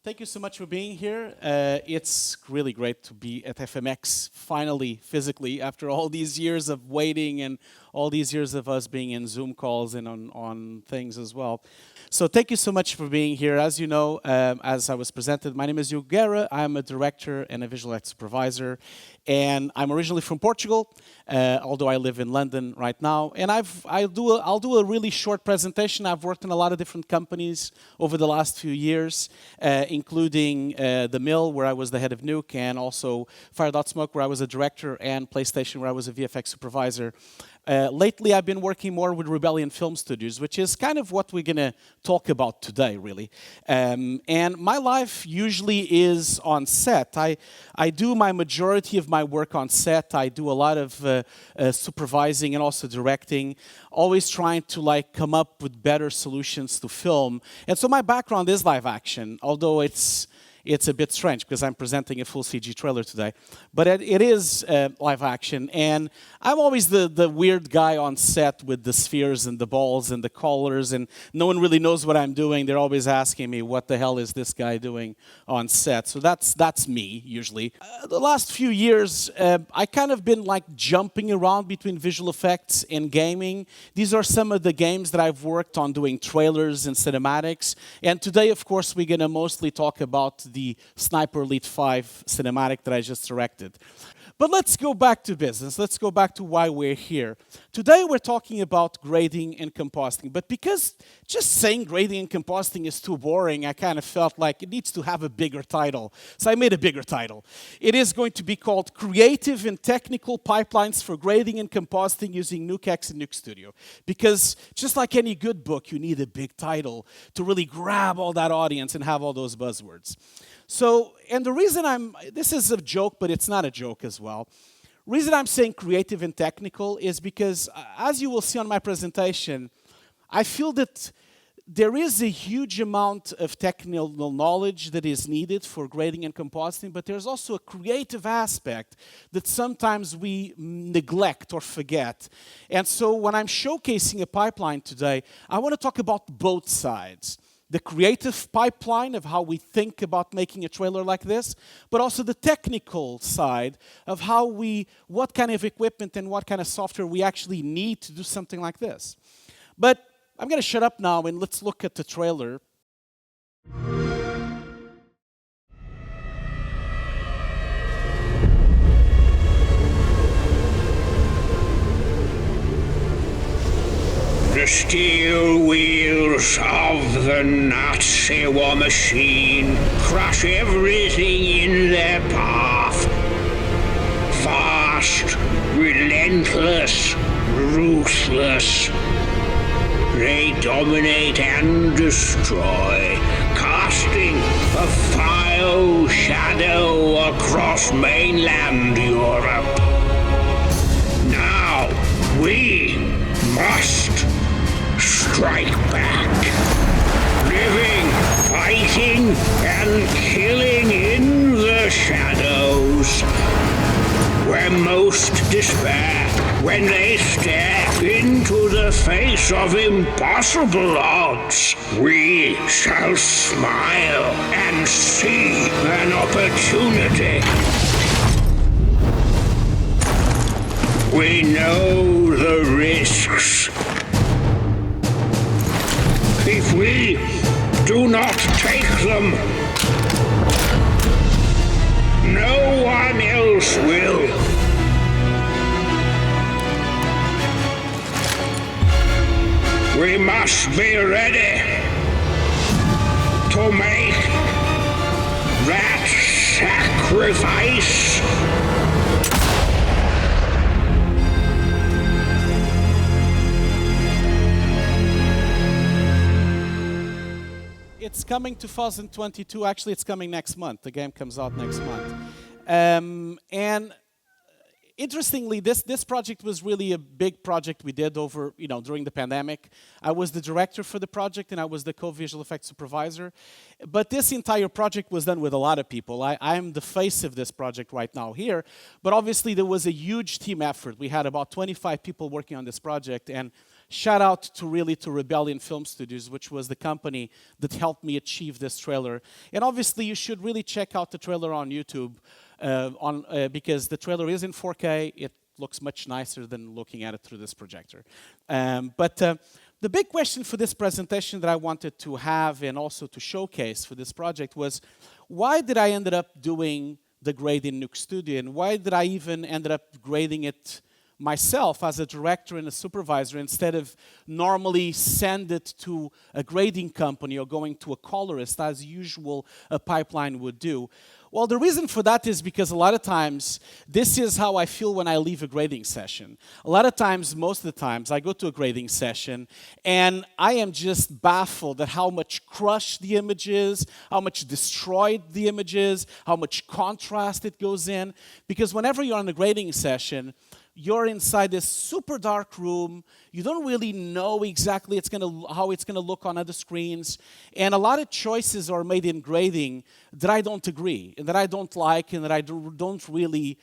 Thank you so much for being here. It's really great to be at FMX finally, physically, after all these years of waiting and all these years of us being in Zoom calls and on things as well. So thank you so much for being here. As you know, as I was presented, my name is Hugo. I'm a director and a visual effects supervisor. And I'm originally from Portugal, although I live in London right now. And I'll do a really short presentation. I've worked in a lot of different companies over the last few years, including The Mill, where I was the head of Nuke, and also Fire.Smoke, where I was a director, and PlayStation, where I was a VFX supervisor. Lately, I've been working more with Rebellion Film Studios, which is kind of what we're going to talk about today, really. And my life usually is on set. I do my majority of my work on set. I do a lot of supervising and also directing, always trying to come up with better solutions to film. And so my background is live action, although it's a bit strange because I'm presenting a full CG trailer today. But it is live action, and I'm always the weird guy on set with the spheres and the balls and the colors, and no one really knows what I'm doing. They're always asking me, what the hell is this guy doing on set? So that's me, usually. The last few years, I kind of been jumping around between visual effects and gaming. These are some of the games that I've worked on doing trailers and cinematics. And today, of course, we're going to mostly talk about the Sniper Elite 5 cinematic that I just directed. But let's go back to business. Let's go back to why we're here. Today we're talking about grading and compositing. But because just saying grading and compositing is too boring, I kind of felt like it needs to have a bigger title. So I made a bigger title. It is going to be called Creative and Technical Pipelines for Grading and Compositing using Nuke and Nuke Studio. Because just like any good book, you need a big title to really grab all that audience and have all those buzzwords. So, and the reason this is a joke, but it's not a joke as well. The reason I'm saying creative and technical is because, as you will see on my presentation, I feel that there is a huge amount of technical knowledge that is needed for grading and compositing, but there's also a creative aspect that sometimes we neglect or forget. And so when I'm showcasing a pipeline today, I want to talk about both sides. The creative pipeline of how we think about making a trailer like this, but also the technical side of what kind of equipment and what kind of software we actually need to do something like this. But I'm going to shut up now and let's look at the trailer. The steel wheels of the Nazi war machine crush everything in their path. Fast, relentless, ruthless. They dominate and destroy, casting a vile shadow across mainland Europe. Now we must strike back. Living, fighting, and killing in the shadows. Where most despair when they stare into the face of impossible odds. We shall smile and see an opportunity. We know the risks. If we do not take them, no one else will. We must be ready to make that sacrifice. It's coming 2022. Actually, it's coming next month. The game comes out next month. And interestingly, this project was really a big project we did over, during the pandemic. I was the director for the project, and I was the co-visual effects supervisor. But this entire project was done with a lot of people. I'm the face of this project right now here, but obviously there was a huge team effort. We had about 25 people working on this project, and shout out to Rebellion Film Studios, which was the company that helped me achieve this trailer. And obviously, you should really check out the trailer on YouTube, because the trailer is in 4K. It looks much nicer than looking at it through this projector. But the big question for this presentation that I wanted to have and also to showcase for this project was, why did I end up doing the grade in Nuke Studio, and why did I even ended up grading it myself as a director and a supervisor instead of normally send it to a grading company or going to a colorist as usual a pipeline would do? Well, the reason for that is because a lot of times this is how I feel when I leave a grading session. A lot of times, most of the times, I go to a grading session and I am just baffled at how much crushed the image is, how much destroyed the image is, how much contrast it goes in. Because whenever you're on a grading session, you're inside this super dark room. You don't really know exactly how it's gonna look on other screens. And a lot of choices are made in grading that I don't agree, and that I don't like, and that I don't really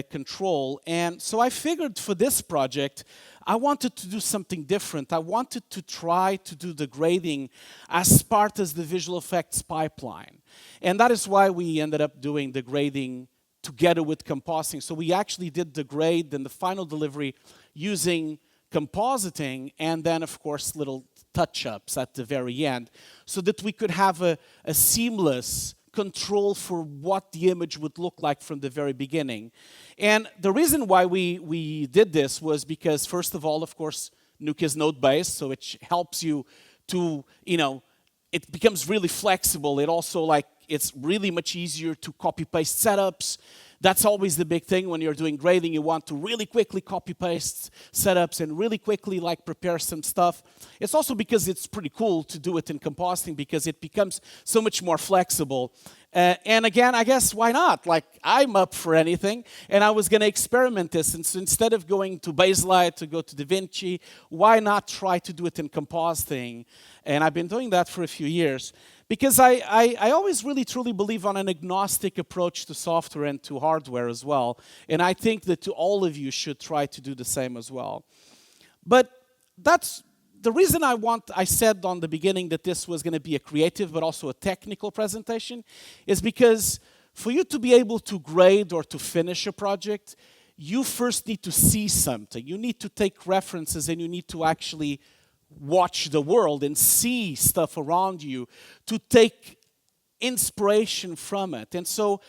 control. And so I figured for this project, I wanted to do something different. I wanted to try to do the grading as part of the visual effects pipeline. And that is why we ended up doing the grading together with compositing. So we actually did the grade and the final delivery using compositing, and then, of course, little touch-ups at the very end, so that we could have a seamless control for what the image would look like from the very beginning. And the reason why we did this was because, first of all, of course, Nuke is node-based, so it helps you to, it becomes really flexible. It also, it's really much easier to copy-paste setups. That's always the big thing when you're doing grading. You want to really quickly copy-paste setups and really quickly prepare some stuff. It's also because it's pretty cool to do it in compositing, because it becomes so much more flexible. And again, I guess, why not? I'm up for anything, and I was going to experiment this. And so instead of going to Baselight to go to DaVinci, why not try to do it in compositing? And I've been doing that for a few years, because I always really truly believe on an agnostic approach to software and to hardware as well. And I think that all of you should try to do the same as well. But that's the reason I said on the beginning that this was going to be a creative but also a technical presentation, is because for you to be able to grade or to finish a project, you first need to see something. You need to take references, and you need to actually watch the world and see stuff around you to take inspiration from it. And so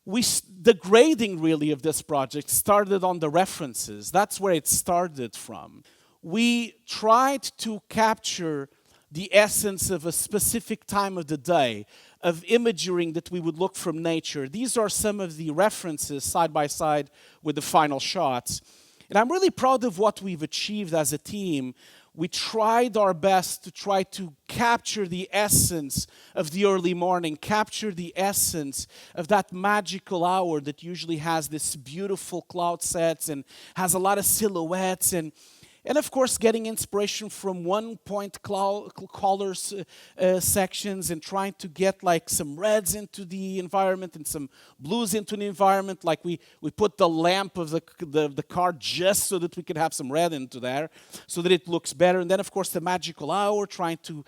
the grading really of this project started on the references. That's where it started from. We tried to capture the essence of a specific time of the day, of imagery that we would look from nature. These are some of the references side by side with the final shots. And I'm really proud of what we've achieved as a team. We tried our best to try to capture the essence of the early morning, capture the essence of that magical hour that usually has this beautiful cloud sets and has a lot of silhouettes, and of course, getting inspiration from one-point colors sections, and trying to get some reds into the environment and some blues into the environment. We put the lamp of the car just so that we could have some red into there, so that it looks better. And then, of course, the magical hour, trying to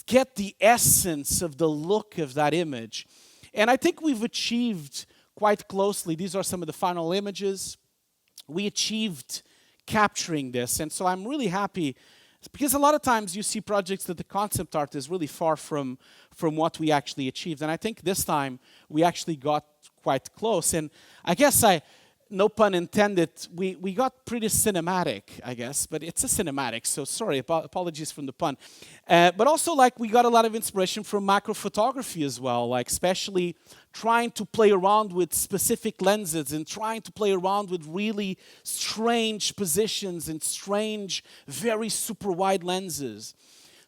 get the essence of the look of that image. And I think we've achieved quite closely. These are some of the final images. We achieved capturing this, and so I'm really happy, because a lot of times you see projects that the concept art is really far from what we actually achieved, and I think this time we actually got quite close. And I guess no pun intended, we got pretty cinematic, I guess, but it's a cinematic, so sorry, apologies from the pun. But also, we got a lot of inspiration from macro photography as well, especially trying to play around with specific lenses and trying to play around with really strange positions and strange, very super wide lenses.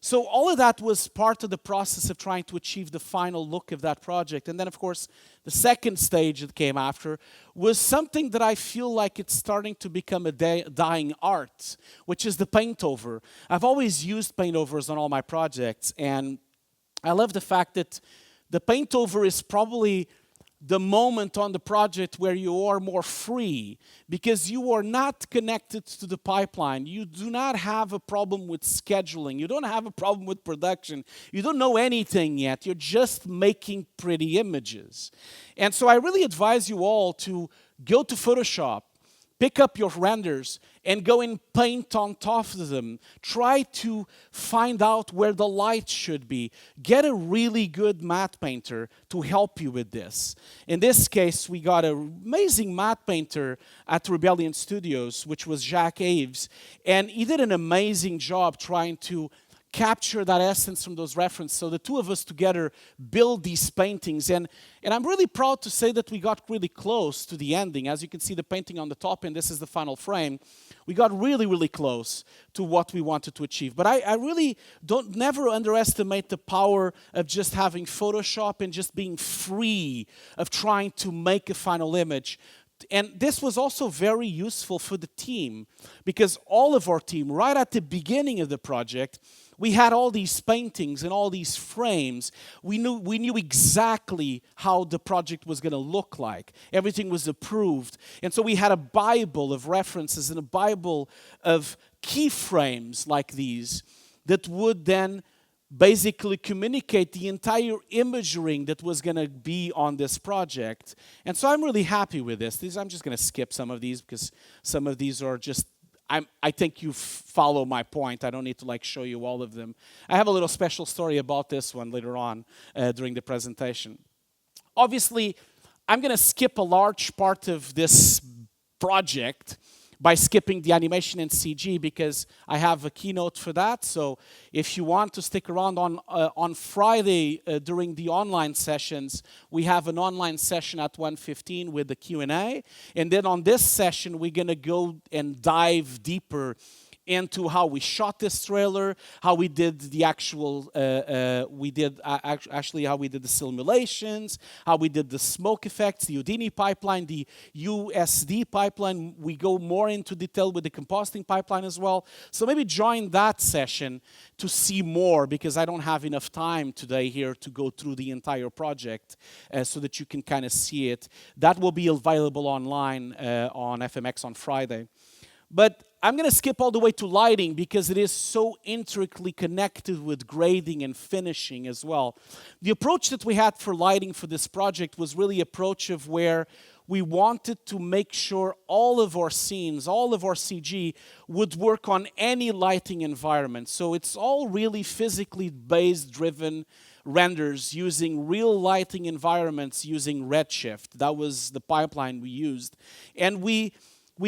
So all of that was part of the process of trying to achieve the final look of that project. And then, of course, the second stage that came after was something that I feel like it's starting to become a dying art, which is the paint over. I've always used paint overs on all my projects, and I love the fact that the paint over is probably the moment on the project where you are more free because you are not connected to the pipeline. You do not have a problem with scheduling. You don't have a problem with production. You don't know anything yet. You're just making pretty images. And so I really advise you all to go to Photoshop, pick up your renders, and go and paint on top of them. Try to find out where the light should be. Get a really good matte painter to help you with this. In this case, we got an amazing matte painter at Rebellion Studios, which was Jacques Aves, and he did an amazing job trying to capture that essence from those references. So the two of us together build these paintings. And I'm really proud to say that we got really close to the ending. As you can see the painting on the top, and this is the final frame. We got really, really close to what we wanted to achieve. But I really never underestimate the power of just having Photoshop and just being free of trying to make a final image. And this was also very useful for the team because all of our team, right at the beginning of the project, we had all these paintings and all these frames. We knew exactly how the project was going to look like. Everything was approved. And so we had a Bible of references and a Bible of keyframes like these that would then basically communicate the entire imaging that was going to be on this project. And so I'm really happy with this. I'm just going to skip some of these because some of these are just, I think you follow my point. I don't need to show you all of them. I have a little special story about this one later on during the presentation. Obviously, I'm going to skip a large part of this project by skipping the animation and CG because I have a keynote for that. So if you want to stick around on Friday during the online sessions, we have an online session at 1:15 with the Q&A. And then on this session, we're going to go and dive deeper into how we shot this trailer, how we did the actual, actually how we did the simulations, how we did the smoke effects, the Houdini pipeline, the USD pipeline. We go more into detail with the compositing pipeline as well. So maybe join that session to see more because I don't have enough time today here to go through the entire project so that you can kind of see it. That will be available online on FMX on Friday. But I'm going to skip all the way to lighting because it is so intricately connected with grading and finishing as well. The approach that we had for lighting for this project was really an approach of where we wanted to make sure all of our scenes, all of our CG would work on any lighting environment. So it's all really physically based driven renders using real lighting environments using Redshift. That was the pipeline we used. And we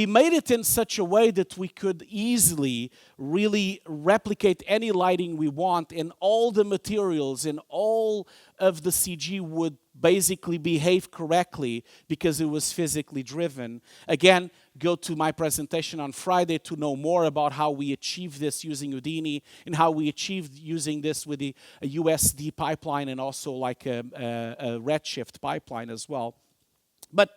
made it in such a way that we could easily really replicate any lighting we want, and all the materials and all of the CG would basically behave correctly because it was physically driven. Again, go to my presentation on Friday to know more about how we achieved this using Houdini and how we achieved using this with a USD pipeline and also like a Redshift pipeline as well. But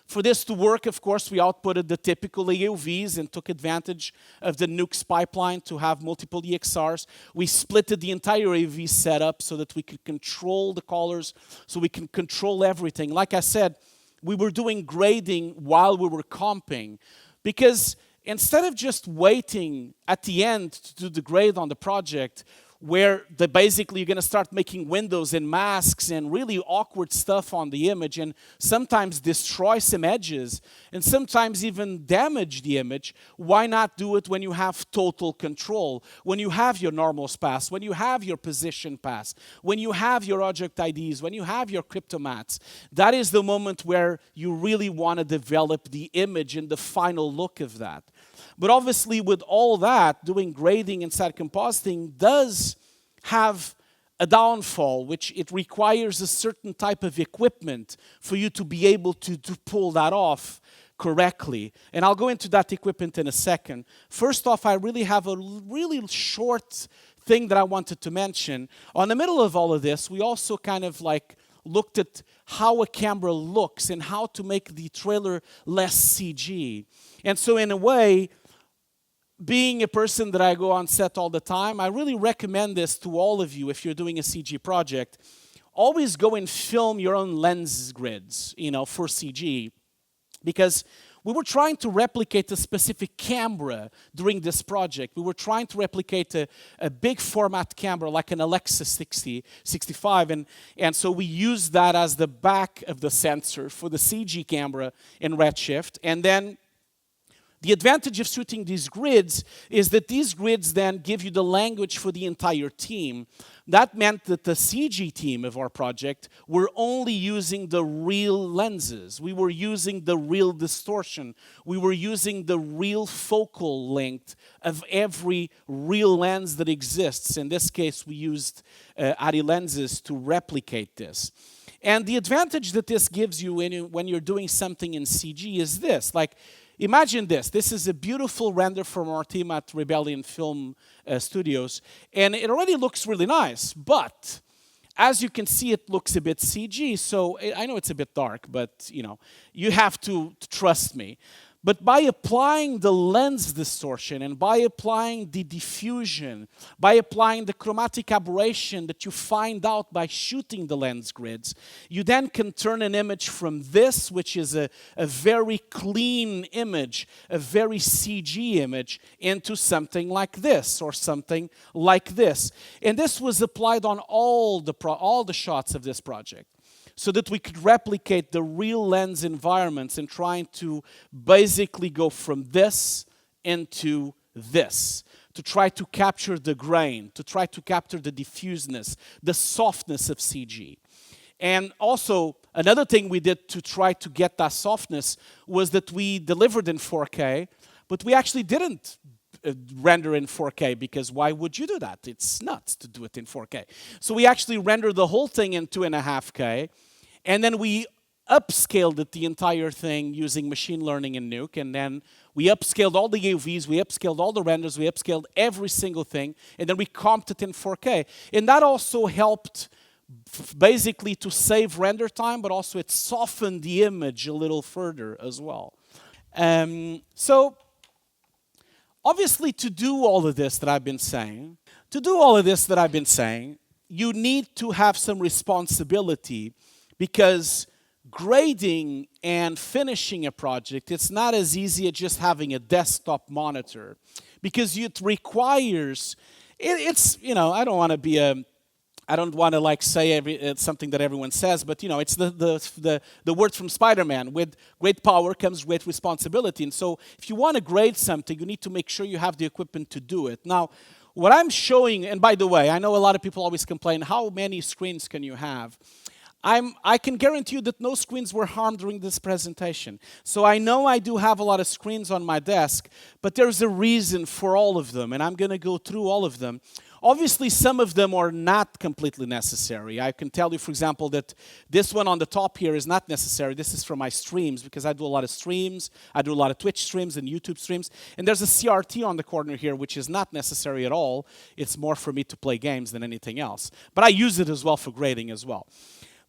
for this to work, of course, we outputted the typical EUVs and took advantage of the Nuke's pipeline to have multiple EXRs. We splitted the entire EUV setup so that we could control the colors, so we can control everything. Like I said, we were doing grading while we were comping because instead of just waiting at the end to do the grade on the project, where basically you're going to start making windows and masks and really awkward stuff on the image and sometimes destroy some edges and sometimes even damage the image, why not do it when you have total control, when you have your normals pass, when you have your position pass, when you have your object IDs, when you have your cryptomats? That is the moment where you really want to develop the image and the final look of that. But obviously with all that, doing grading inside compositing does have a downfall, which it requires a certain type of equipment for you to be able to pull that off correctly. And I'll go into that equipment in a second. First off, I really have a really short thing that I wanted to mention, on the middle of all of this, we also kind of like looked at how a camera looks and how to make the trailer less CG. And so in a way, being a person that I go on set all the time, I really recommend this to all of you if you're doing a CG project. Always go and film your own lens grids, for CG, because we were trying to replicate a specific camera during this project. We were trying to replicate a big format camera like an Alexa 65, and so we used that as the back of the sensor for the CG camera in Redshift. And then the advantage of shooting these grids is that these grids then give you the language for the entire team. That meant that the CG team of our project were only using the real lenses. We were using the real distortion. We were using the real focal length of every real lens that exists. In this case, we used ARRI lenses to replicate this. And the advantage that this gives you when you're doing something in CG is this. Like, imagine this. This is a beautiful render from our team at Rebellion Film Studios, and it already looks really nice, but as you can see, it looks a bit CG, so I know it's a bit dark, but you have to trust me. But by applying the lens distortion and by applying the diffusion, by applying the chromatic aberration that you find out by shooting the lens grids, you then can turn an image from this, which is a very clean image, a very CG image, into something like this or something like this. And this was applied on all the shots of this project, so that we could replicate the real lens environments and trying to basically go from this into this, to try to capture the grain, to try to capture the diffuseness, the softness of CG. And also, another thing we did to try to get that softness was that we delivered in 4K, but we actually didn't render in 4K, because why would you do that? It's nuts to do it in 4K. So we actually rendered the whole thing in 2.5K, and then we upscaled it, the entire thing, using machine learning in Nuke, and then we upscaled all the UVs, we upscaled all the renders, we upscaled every single thing, and then we comped it in 4K. And that also helped basically to save render time, but also it softened the image a little further as well. So obviously, to do all of this that I've been saying, you need to have some responsibility, because grading and finishing a project, it's not as easy as just having a desktop monitor, because it requires, I don't want to like say it's something that everyone says, but it's the word from Spider-Man: with great power comes great responsibility. And so if you want to grade something, you need to make sure you have the equipment to do it. Now, what I'm showing, and by the way, I know a lot of people always complain, how many screens can you have? I can guarantee you that no screens were harmed during this presentation. So I know I do have a lot of screens on my desk, but there's a reason for all of them, and I'm going to go through all of them. Obviously, some of them are not completely necessary. I can tell you, for example, that this one on the top here is not necessary. This is for my streams, because I do a lot of streams. I do a lot of Twitch streams and YouTube streams. And there's a CRT on the corner here, which is not necessary at all. It's more for me to play games than anything else. But I use it as well for grading as well.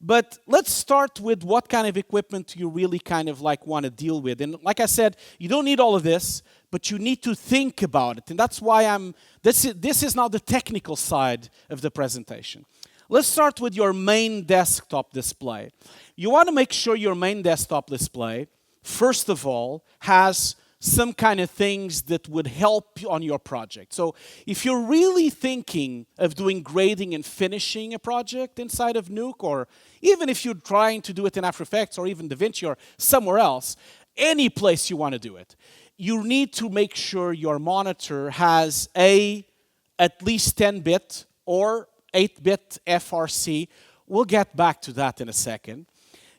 But let's start with what kind of equipment you really kind of like want to deal with. And like I said, you don't need all of this, but you need to think about it. And that's why this is now the technical side of the presentation. Let's start with your main desktop display. You want to make sure your main desktop display, first of all, has some kind of things that would help on your project. So if you're really thinking of doing grading and finishing a project inside of Nuke, or even if you're trying to do it in After Effects or even DaVinci or somewhere else, any place you want to do it, you need to make sure your monitor has at least 10-bit or 8-bit FRC. We'll get back to that in a second.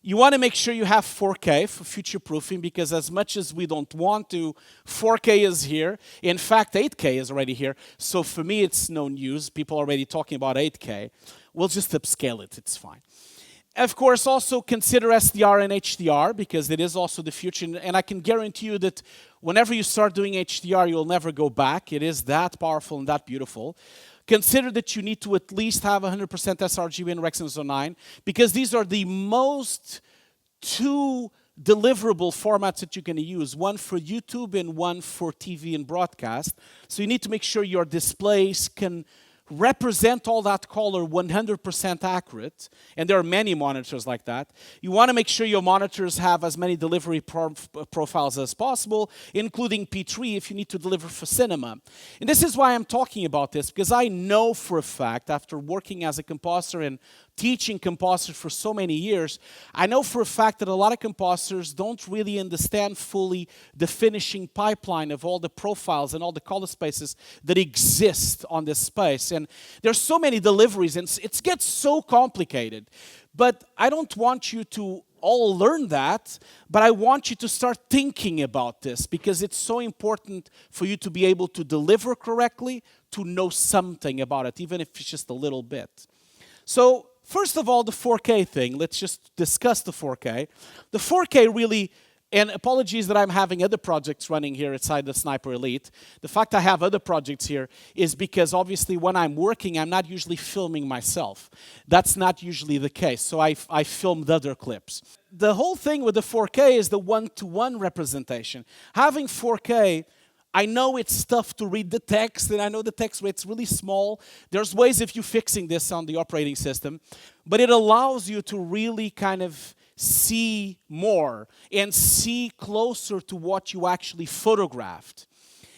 You want to make sure you have 4K for future-proofing, because as much as we don't want to, 4K is here. In fact, 8K is already here. So for me, it's no news. People are already talking about 8K. We'll just upscale it. It's fine. Of course, also consider SDR and HDR because it is also the future. And I can guarantee you that whenever you start doing HDR, you'll never go back. It is that powerful and that beautiful. Consider that you need to at least have 100% sRGB and Rec. 9 because these are the most two deliverable formats that you're going to use, one for YouTube and one for TV and broadcast. So you need to make sure your displays can represent all that color 100% accurate, and there are many monitors like that. You want to make sure your monitors have as many delivery profiles as possible, including P3 if you need to deliver for cinema. And this is why I'm talking about this, because I know for a fact, after working as a compositor and teaching compositors for so many years, I know for a fact that a lot of compositors don't really understand fully the finishing pipeline of all the profiles and all the color spaces that exist on this space. And there's so many deliveries, and it gets so complicated. But I don't want you to all learn that, but I want you to start thinking about this because it's so important for you to be able to deliver correctly, to know something about it, even if it's just a little bit. So, first of all, the 4K thing. Let's just discuss the 4K. The 4K really, and apologies that I'm having other projects running here inside the Sniper Elite. The fact I have other projects here is because obviously when I'm working, I'm not usually filming myself. That's not usually the case. So I filmed other clips. The whole thing with the 4K is the one-to-one representation. Having 4K, I know it's tough to read the text, and I know the text rate's really small. There's ways of you fixing this on the operating system, but it allows you to really kind of see more and see closer to what you actually photographed.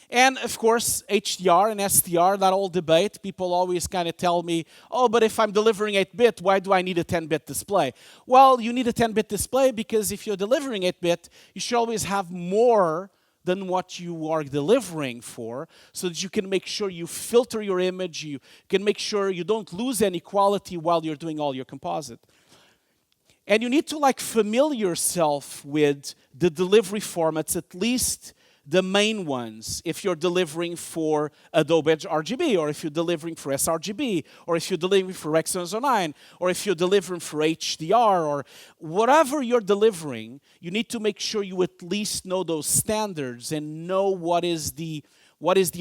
And of course, HDR and SDR, that old debate, people always kind of tell me, oh, but if I'm delivering 8-bit, why do I need a 10-bit display? Well, you need a 10-bit display because if you're delivering 8-bit, you should always have more than what you are delivering for, so that you can make sure you filter your image, you can make sure you don't lose any quality while you're doing all your composite. And you need to familiar yourself with the delivery formats, at least the main ones, if you're delivering for Adobe RGB, or if you're delivering for sRGB, or if you're delivering for Rec. 9, or if you're delivering for HDR, or whatever you're delivering, you need to make sure you at least know those standards and know what is the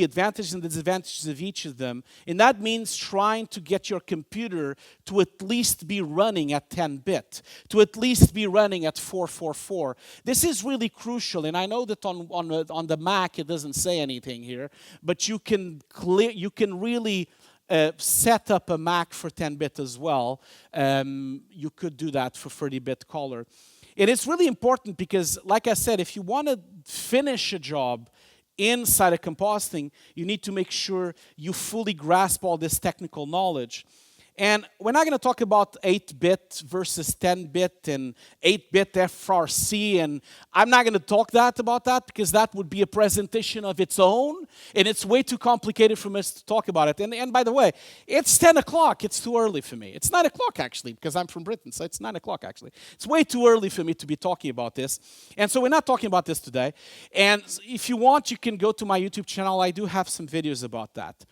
advantages and disadvantages of each of them. And that means trying to get your computer to at least be running at 10-bit, to at least be running at 444. This is really crucial, and I know that on the Mac it doesn't say anything here, but you can really set up a Mac for 10-bit as well. You could do that for 30-bit color. And it's really important because, like I said, if you want to finish a job inside of compositing, you need to make sure you fully grasp all this technical knowledge. And we're not going to talk about 8-bit versus 10-bit and 8-bit FRC, and I'm not going to talk about that because that would be a presentation of its own, and it's way too complicated for us to talk about it. And by the way, it's 10 o'clock. It's too early for me. It's 9 o'clock, actually, because I'm from Britain, so it's 9 o'clock, actually. It's way too early for me to be talking about this. And so we're not talking about this today. And if you want, you can go to my YouTube channel. I do have some videos about that.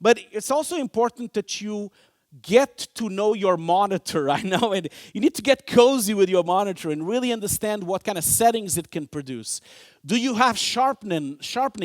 But it's also important that you get to know your monitor, I know, and you need to get cozy with your monitor and really understand what kind of settings it can produce. Do you have sharpening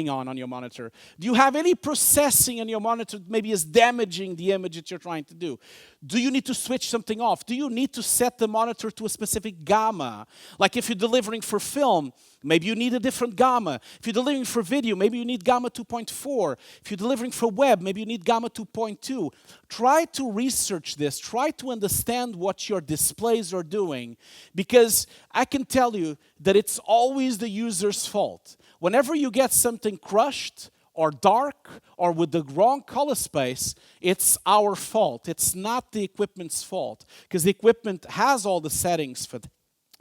on your monitor? Do you have any processing on your monitor that maybe is damaging the image that you're trying to do? Do you need to switch something off? Do you need to set the monitor to a specific gamma? Like if you're delivering for film, maybe you need a different gamma. If you're delivering for video, maybe you need gamma 2.4. If you're delivering for web, maybe you need gamma 2.2. Try to research this. Try to understand what your displays are doing, because I can tell you that it's always the user's fault. Whenever you get something crushed or dark or with the wrong color space, it's our fault. It's not the equipment's fault, because the equipment has all the settings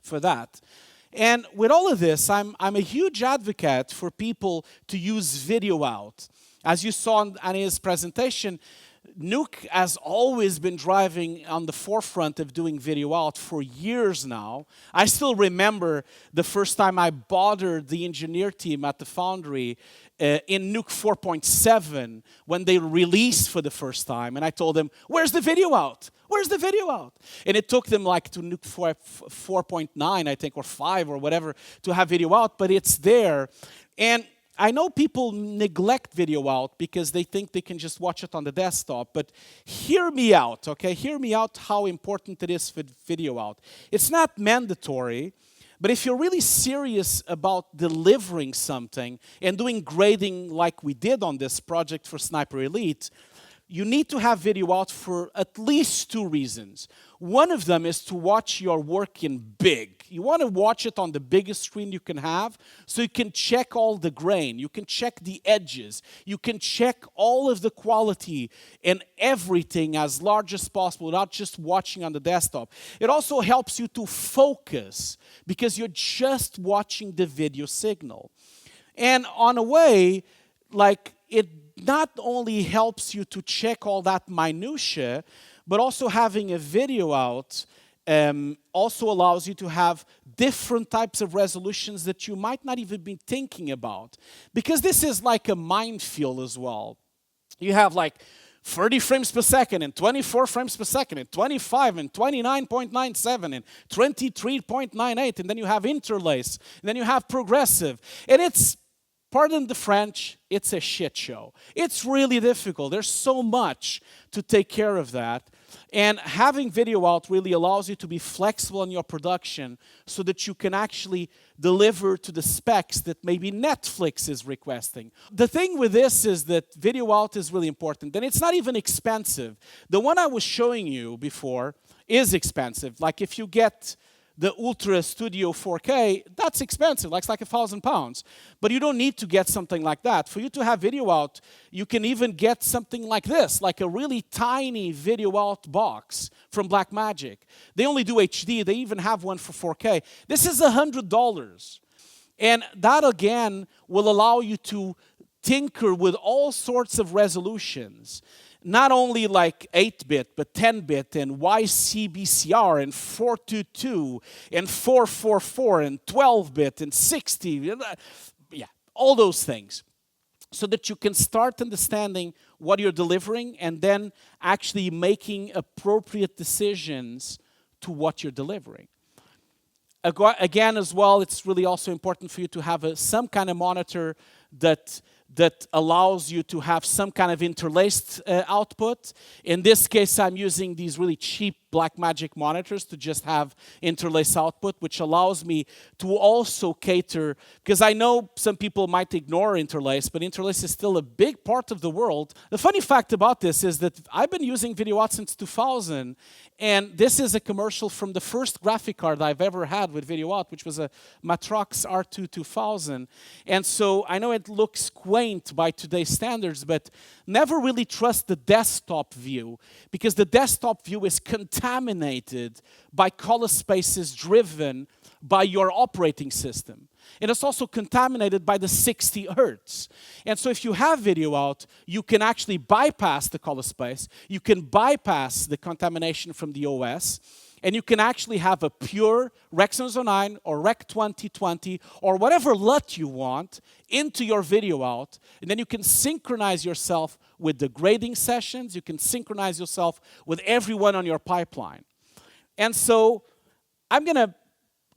for that. And with all of this, I'm a huge advocate for people to use video out. As you saw in his presentation, Nuke has always been driving on the forefront of doing video out for years now. I still remember the first time I bothered the engineer team at the Foundry in Nuke 4.7 when they released for the first time. And I told them, where's the video out? Where's the video out? And it took them like to Nuke 4.9, I think, or 5 or whatever to have video out, but it's there. And I know people neglect video out because they think they can just watch it on the desktop, but hear me out, okay? Hear me out how important it is for video out. It's not mandatory, but if you're really serious about delivering something and doing grading like we did on this project for Sniper Elite, you need to have video out for at least 2 reasons. One of them is to watch your work in big. You want to watch it on the biggest screen you can have so you can check all the grain, you can check the edges, you can check all of the quality and everything as large as possible without just watching on the desktop. It also helps you to focus because you're just watching the video signal. And on a way, like, it not only helps you to check all that minutia, but also having a video out also allows you to have different types of resolutions that you might not even be thinking about. Because this is like a minefield as well. You have like 30 frames per second and 24 frames per second and 25 and 29.97 and 23.98, and then you have interlace, and then you have progressive. And it's, pardon the French, it's a shit show. It's really difficult. There's so much to take care of that. And having video out really allows you to be flexible in your production so that you can actually deliver to the specs that maybe Netflix is requesting. The thing with this is that video out is really important, and it's not even expensive. The one I was showing you before is expensive. Like if you get the Ultra Studio 4K, that's expensive, like it's like £1,000. But you don't need to get something like that. For you to have video out, you can even get something like this, like a really tiny video out box from Blackmagic. They only do HD, they even have one for 4K. This is $100. And that again will allow you to tinker with all sorts of resolutions. Not only like 8-bit, but 10-bit and YCBCR and 422 and 444 and 12-bit and 60. Yeah, all those things. So that you can start understanding what you're delivering and then actually making appropriate decisions to what you're delivering. Again, as well, it's really also important for you to have some kind of monitor that allows you to have some kind of interlaced output. In this case, I'm using these really cheap Blackmagic monitors to just have interlaced output, which allows me to also cater, because I know some people might ignore interlace, but interlace is still a big part of the world. The funny fact about this is that I've been using video out since 2000, and this is a commercial from the first graphic card I've ever had with video out, which was a Matrox R2 2000. And so I know it looks quaint by today's standards, but never really trust the desktop view, because the desktop view is contaminated by color spaces driven by your operating system. And it's also contaminated by the 60 hertz. And so if you have video out, you can actually bypass the color space, you can bypass the contamination from the OS, and you can actually have a pure Rec 709 or Rec 2020 or whatever LUT you want into your video out, and then you can synchronize yourself with the grading sessions, you can synchronize yourself with everyone on your pipeline. And so I'm going to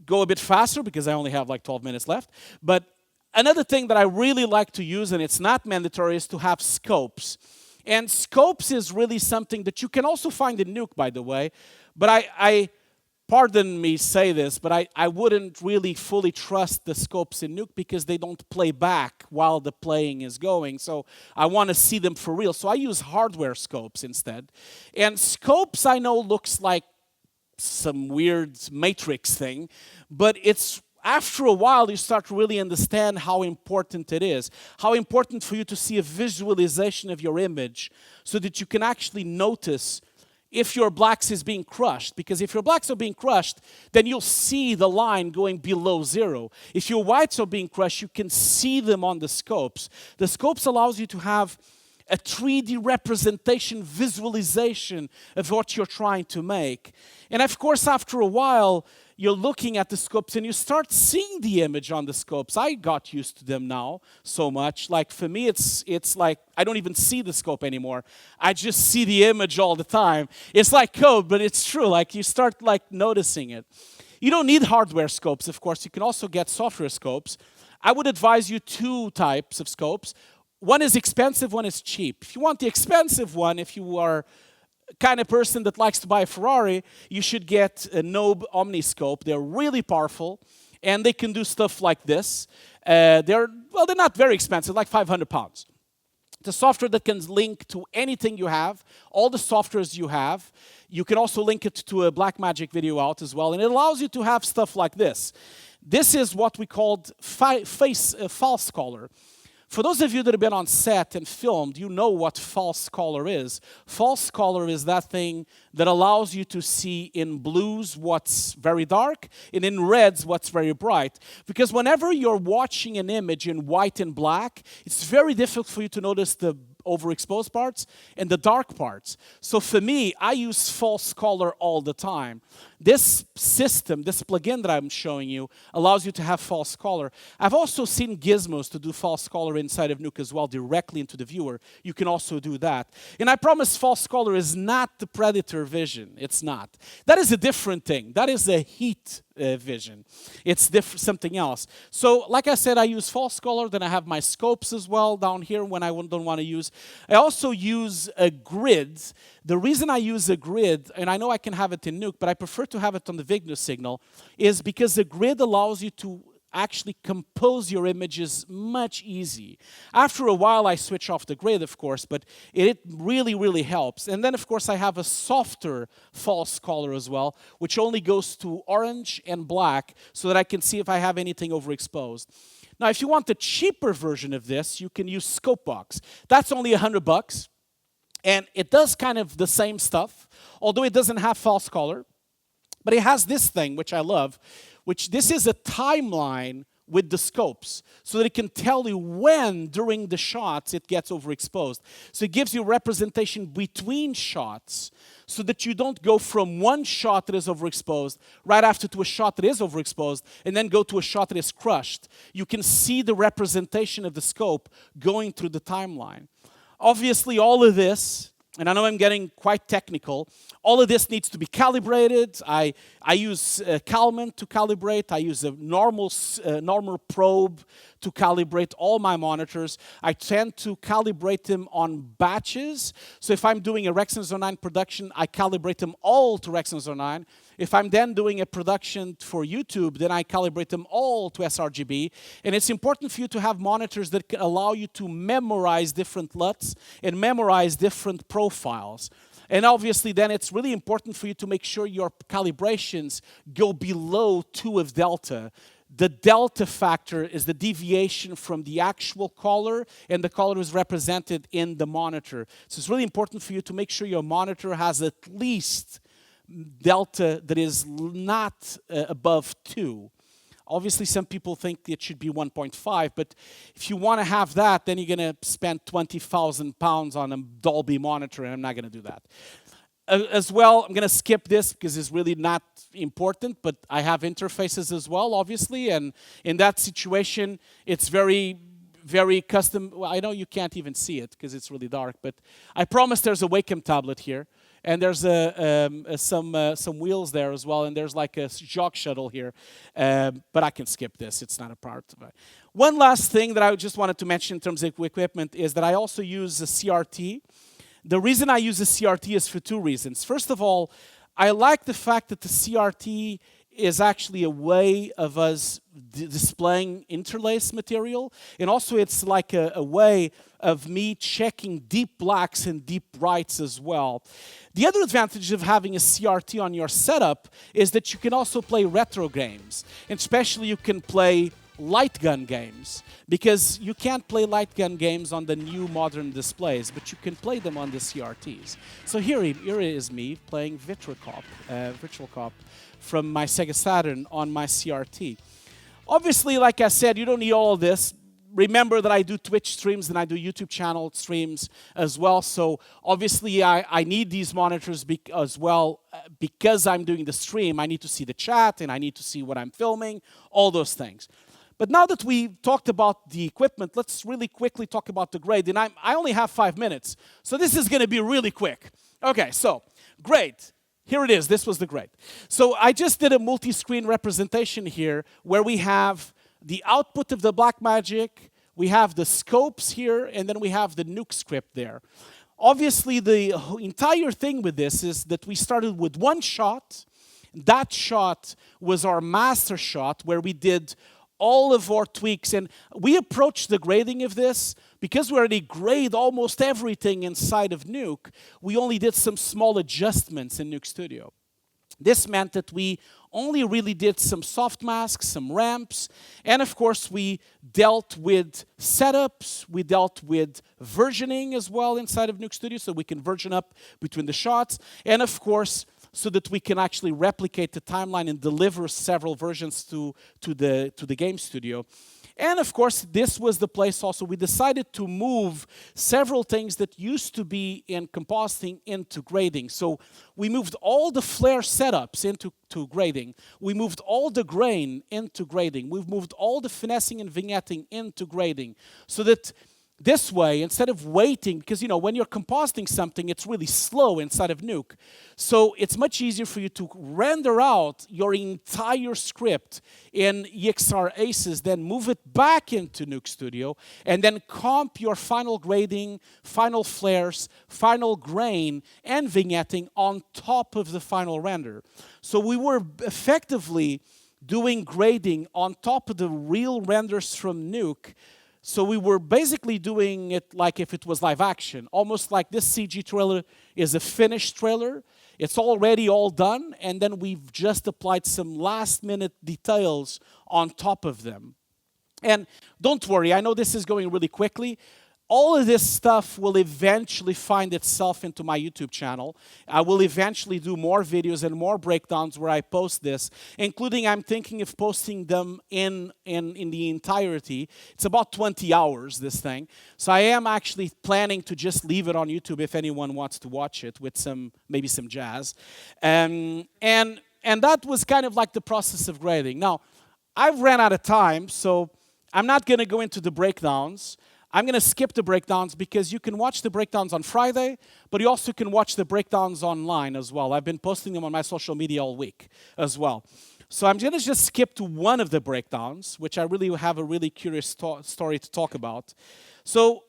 go a bit faster because I only have like 12 minutes left, but another thing that I really like to use, and it's not mandatory, is to have scopes. And scopes is really something that you can also find in Nuke, by the way. But I pardon me say this, but I wouldn't really fully trust the scopes in Nuke because they don't play back while the playing is going. So I want to see them for real. So I use hardware scopes instead. And scopes, I know, looks like some weird matrix thing, but it's after a while, you start to really understand how important it is, how important for you to see a visualization of your image so that you can actually notice if your blacks is being crushed. Because if your blacks are being crushed, then you'll see the line going below 0. If your whites are being crushed, you can see them on the scopes. The scopes allows you to have a 3D representation, visualization of what you're trying to make. And of course, after a while, you're looking at the scopes and you start seeing the image on the scopes. I got used to them now so much. Like for me, it's like I don't even see the scope anymore. I just see the image all the time. It's like code, but it's true. Like you start like noticing it. You don't need hardware scopes, of course. You can also get software scopes. I would advise you 2 types of scopes. One is expensive, one is cheap. If you want the expensive one, if you are kind of person that likes to buy a Ferrari, you should get a Nobe Omniscope. They're really powerful, and they can do stuff like this. They're not very expensive, like 500 pounds. The software that can link to anything you have, all the softwares you have. You can also link it to a Blackmagic video out as well, and it allows you to have stuff like this. This is what we called false color. For those of you that have been on set and filmed, you know what false color is. False color is that thing that allows you to see in blues what's very dark and in reds what's very bright. Because whenever you're watching an image in white and black, it's very difficult for you to notice the overexposed parts and the dark parts. So for me, I use false color all the time. This system, this plugin that I'm showing you, allows you to have false color. I've also seen gizmos to do false color inside of Nuke as well, directly into the viewer. You can also do that. And I promise false color is not the Predator vision. It's not. That is a different thing. That is a heat vision. It's something else. So like I said, I use false color. Then I have my scopes as well down here when I don't want to use. I also use a grid. The reason I use a grid, and I know I can have it in Nuke, but I prefer to have it on the Vigno signal, is because the grid allows you to actually compose your images much easy. After a while, I switch off the grid, of course, but it really, really helps. And then, of course, I have a softer false color as well, which only goes to orange and black so that I can see if I have anything overexposed. Now, if you want the cheaper version of this, you can use Scopebox. That's only $100, and it does kind of the same stuff, although it doesn't have false color. But it has this thing, which I love, which this is a timeline with the scopes, so that it can tell you when during the shots it gets overexposed. So it gives you representation between shots, so that you don't go from one shot that is overexposed right after to a shot that is overexposed, and then go to a shot that is crushed. You can see the representation of the scope going through the timeline. Obviously, all of this, and I know I'm getting quite technical, all of this needs to be calibrated. I use Calman to calibrate. I use a normal probe to calibrate all my monitors. I tend to calibrate them on batches. So if I'm doing a Rexon 09 production, I calibrate them all to Rexon 09. If I'm then doing a production for YouTube, then I calibrate them all to sRGB. And it's important for you to have monitors that can allow you to memorize different LUTs and memorize different profiles. And obviously, then it's really important for you to make sure your calibrations go below 2 of delta. The delta factor is the deviation from the actual color, and the color is represented in the monitor. So it's really important for you to make sure your monitor has at least delta that is not above 2. Obviously, some people think it should be 1.5, but if you want to have that, then you're going to spend 20,000 pounds on a Dolby monitor, and I'm not going to do that. As well, I'm going to skip this because it's really not important, but I have interfaces as well, obviously, and in that situation, it's very, very custom. Well, I know you can't even see it because it's really dark, but I promise there's a Wacom tablet here. And there's some wheels there as well, and there's like a jog shuttle here. But I can skip this. It's not a part of it. One last thing that I just wanted to mention in terms of equipment is that I also use a CRT. The reason I use a CRT is for 2 reasons. First of all, I like the fact that the CRT is actually a way of us displaying interlaced material. And also it's like a way of me checking deep blacks and deep brights as well. The other advantage of having a CRT on your setup is that you can also play retro games. And especially you can play light gun games, because you can't play light gun games on the new modern displays, but you can play them on the CRTs. So here is me playing Virtual Cop from my Sega Saturn on my CRT. Obviously, like I said, you don't need all of this. remember that I do Twitch streams and I do YouTube channel streams as well. So obviously I need these monitors as well because I'm doing the stream. I need to see the chat and I need to see what I'm filming, all those things. But now that we talked about the equipment, let's really quickly talk about the grade. And I only have 5 minutes, so this is going to be really quick. Okay, so grade. Here it is. This was the grade. So I just did a multi-screen representation here where we have the output of the Blackmagic, we have the scopes here, and then we have the Nuke script there. Obviously, the entire thing with this is that we started with one shot. That shot was our master shot where we did all of our tweaks. And we approached the grading of this because we already grade almost everything inside of Nuke. We only did some small adjustments in Nuke Studio. This meant that we only really did some soft masks, some ramps, and of course we dealt with setups, we dealt with versioning as well inside of Nuke Studio, so we can version up between the shots, and of course so that we can actually replicate the timeline and deliver several versions to the game studio. And of course, this was the place also we decided to move several things that used to be in compositing into grading. So we moved all the flare setups into grading. We moved all the grain into grading. We've moved all the finessing and vignetting into grading. So that this way, instead of waiting, because you know, when you're compositing something, it's really slow inside of Nuke. So it's much easier for you to render out your entire script in EXR Aces, then move it back into Nuke Studio, and then comp your final grading, final flares, final grain, and vignetting on top of the final render. So we were effectively doing grading on top of the real renders from Nuke. So we were basically doing it like if it was live action, almost like this CG trailer is a finished trailer. It's already all done, and then we've just applied some last-minute details on top of them. And don't worry, I know this is going really quickly. All of this stuff will eventually find itself into my YouTube channel. I will eventually do more videos and more breakdowns where I post this, including I'm thinking of posting them in the entirety. It's about 20 hours, this thing. So I am actually planning to just leave it on YouTube if anyone wants to watch it with maybe some jazz. And that was kind of like the process of grading. Now, I've ran out of time, so I'm not going to go into the breakdowns. I'm going to skip the breakdowns because you can watch the breakdowns on Friday, but you also can watch the breakdowns online as well. I've been posting them on my social media all week as well. So I'm going to just skip to one of the breakdowns, which I really have a really curious story to talk about. So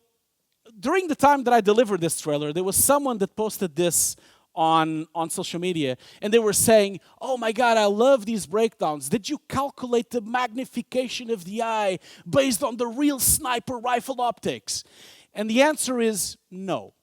during the time that I delivered this trailer, there was someone that posted this on social media, and they were saying, oh my God, I love these breakdowns. Did you calculate the magnification of the eye based on the real sniper rifle optics? And the answer is no.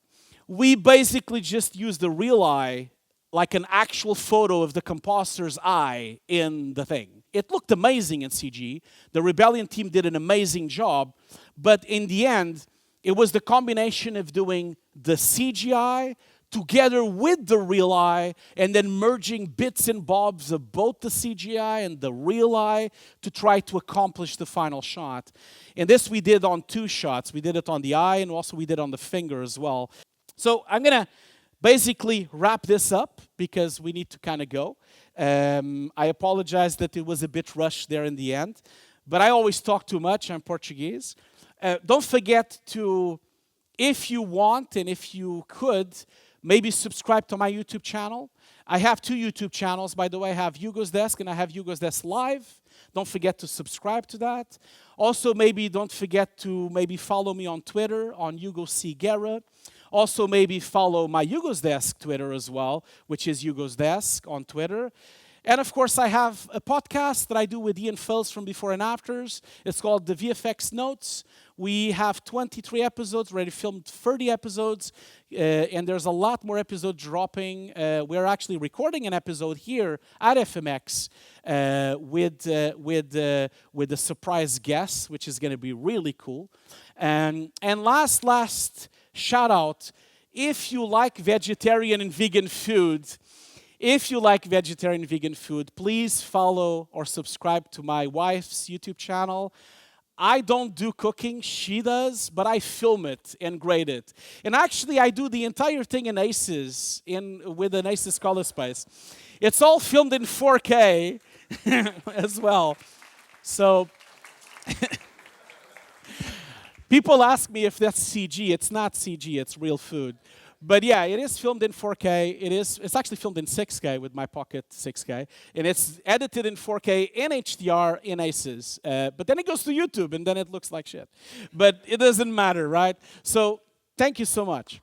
We basically just used the real eye like an actual photo of the compositor's eye in the thing. It looked amazing in CG. The Rebellion team did an amazing job, but in the end, it was the combination of doing the CGI together with the real eye, and then merging bits and bobs of both the CGI and the real eye to try to accomplish the final shot. And this we did on 2 shots. We did it on the eye, and also we did on the finger as well. So I'm going to basically wrap this up because we need to kind of go. I apologize that it was a bit rushed there in the end, but I always talk too much. I'm Portuguese. Don't forget to, if you want and if you could, maybe subscribe to my YouTube channel. I have 2 YouTube channels, by the way. I have Hugo's Desk and I have Hugo's Desk Live. Don't forget to subscribe to that. Also, maybe don't forget to maybe follow me on Twitter, on Hugo C. Guerra. Also, maybe follow my Hugo's Desk Twitter as well, which is Hugo's Desk on Twitter. And of course, I have a podcast that I do with Ian Phils from Before and Afters. It's called The VFX Notes. We have 23 episodes, already filmed 30 episodes, and there's a lot more episodes dropping. We're actually recording an episode here at FMX with a surprise guest, which is going to be really cool. And last shout out, if you like vegetarian and vegan food, please follow or subscribe to my wife's YouTube channel. I don't do cooking, she does, but I film it and grade it. And actually, I do the entire thing in Aces, with an Aces color space. It's all filmed in 4K as well. So people ask me if that's CG. It's not CG, it's real food. But yeah, it is filmed in 4K. It's actually filmed in 6K with my Pocket 6K. And it's edited in 4K in HDR in Aces. But then it goes to YouTube and then it looks like shit. But it doesn't matter, right? So thank you so much.